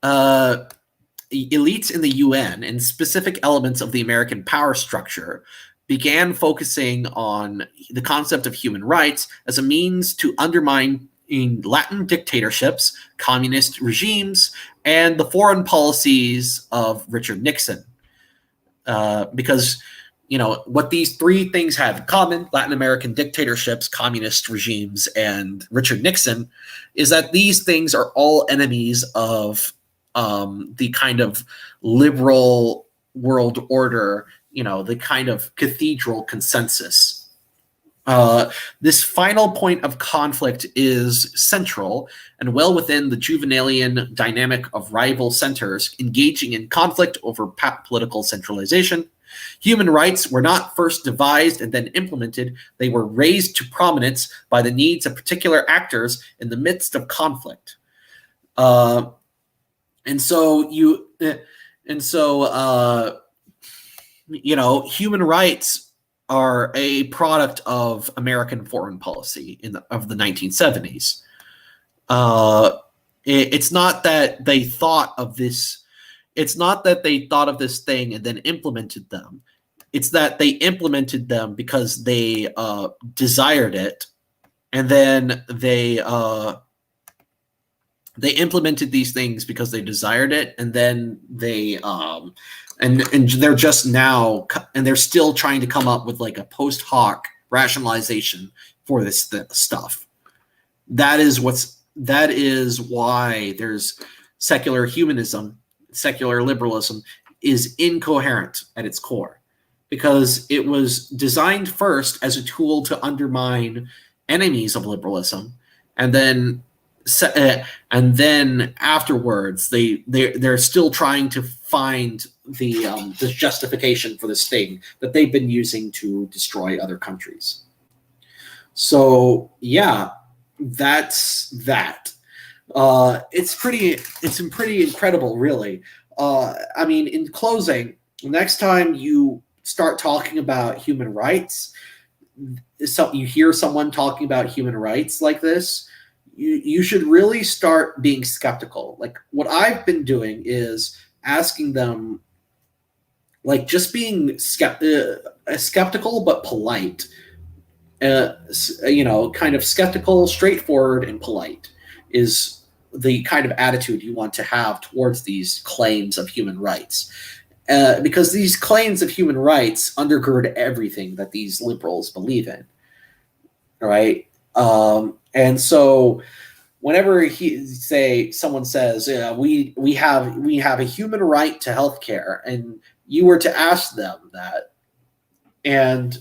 elites in the UN and specific elements of the American power structure began focusing on the concept of human rights as a means to undermine in Latin dictatorships, communist regimes, and the foreign policies of Richard Nixon. Because, what these three things have in common, Latin American dictatorships, communist regimes, and Richard Nixon, is that these things are all enemies of the kind of liberal world order, the kind of cathedral consensus. This final point of conflict is central and well within the Juvenalian dynamic of rival centers engaging in conflict over political centralization. Human rights were not first devised and then implemented. They were raised to prominence by the needs of particular actors in the midst of conflict. Human rights are a product of American foreign policy of the 1970s. It's not that they thought of this. It's not that they thought of this thing and then implemented them. It's that they implemented them because they desired it, and then they implemented these things because they desired it, and then they and they're just now, and they're still trying to come up with like a post hoc rationalization for this stuff. That is why there's secular humanism, secular liberalism is incoherent at its core, because it was designed first as a tool to undermine enemies of liberalism, and then afterwards they're still trying to find the justification for this thing that they've been using to destroy other countries. So yeah, that's that. It's pretty incredible, really. I mean, in closing, next time you start talking about human rights, so you hear someone talking about human rights like this, you should really start being skeptical. Like what I've been doing is asking them, like, just being skeptical but polite. kind of skeptical, straightforward, and polite is the kind of attitude you want to have towards these claims of human rights. Because these claims of human rights undergird everything that these liberals believe in, right? And so whenever someone says we have a human right to healthcare, and you were to ask them that, and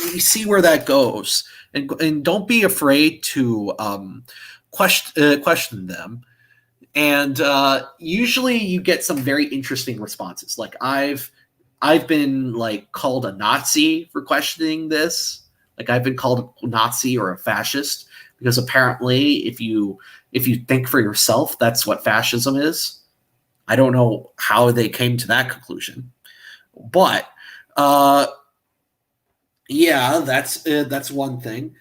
you see where that goes, and don't be afraid to question them. And usually you get some very interesting responses. Like I've been like called a Nazi for questioning this. Like I've been called a Nazi or a fascist because apparently if you think for yourself, that's what fascism is. I don't know how they came to that conclusion, but yeah, that's one thing.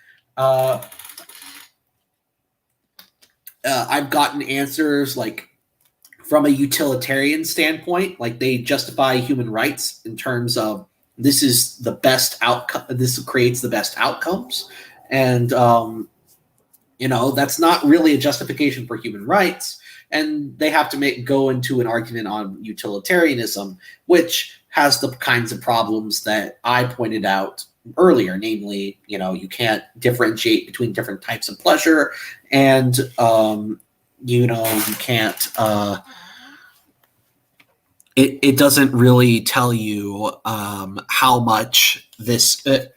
I've gotten answers like from a utilitarian standpoint, like they justify human rights in terms of this is the best outcome. This creates the best outcomes, and that's not really a justification for human rights. And they have to go into an argument on utilitarianism, which has the kinds of problems that I pointed out earlier, namely, you can't differentiate between different types of pleasure, and you can't. It doesn't really tell you how much this, and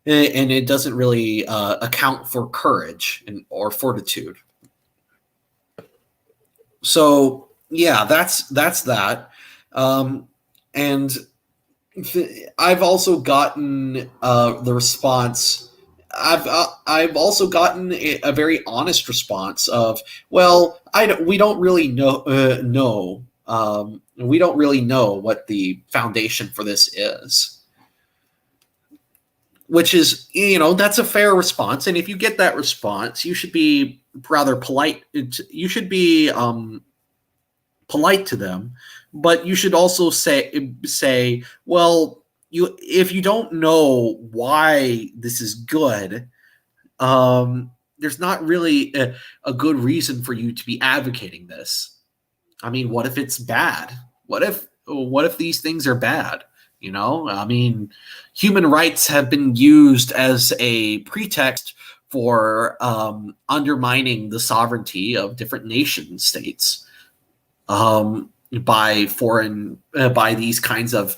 it doesn't really account for courage or fortitude. So yeah, that's that, and I've also gotten the response. I've also gotten a very honest response of, well, we don't really know. We don't really know what the foundation for this is, which is, that's a fair response. And if you get that response, you should be rather polite. You should be polite to them, but you should also say, well, if you don't know why this is good, there's not really a good reason for you to be advocating this. I mean, what if it's bad? What if these things are bad? I mean, human rights have been used as a pretext for undermining the sovereignty of different nation states by these kinds of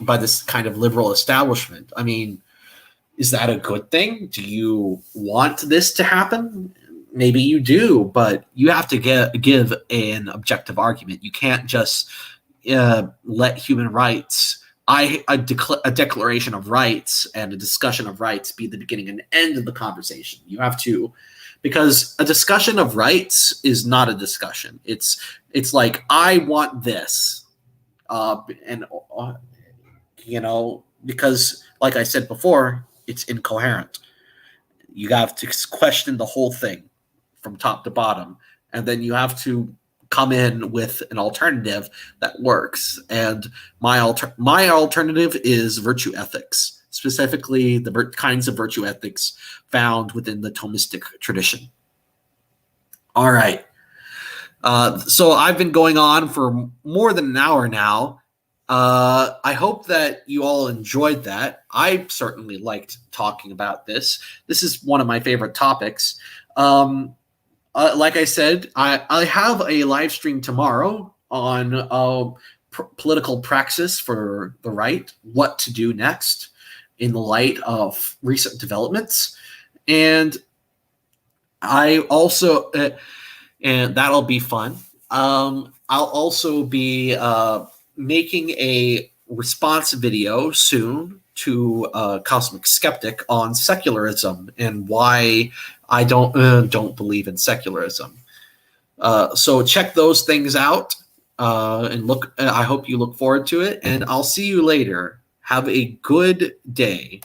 by this kind of liberal establishment. I mean, is that a good thing? Do you want this to happen? Maybe you do, but you have to give an objective argument. You can't just let human rights, a declaration of rights and a discussion of rights be the beginning and end of the conversation. You have to, because a discussion of rights is not a discussion. It's like, I want this, because like I said before, it's incoherent. You have to question the whole thing from top to bottom, and then you have to come in with an alternative that works. And my alternative is virtue ethics, specifically the kinds of virtue ethics found within the Thomistic tradition. All right. So I've been going on for more than an hour now. I hope that you all enjoyed that. I certainly liked talking about this. This is one of my favorite topics. Like I said, I have a live stream tomorrow on political praxis for the right, what to do next in the light of recent developments. And I also, and that'll be fun. I'll also be making a response video soon to Cosmic Skeptic on secularism and why I don't believe in secularism. So check those things out and look. I hope you look forward to it, and I'll see you later. Have a good day.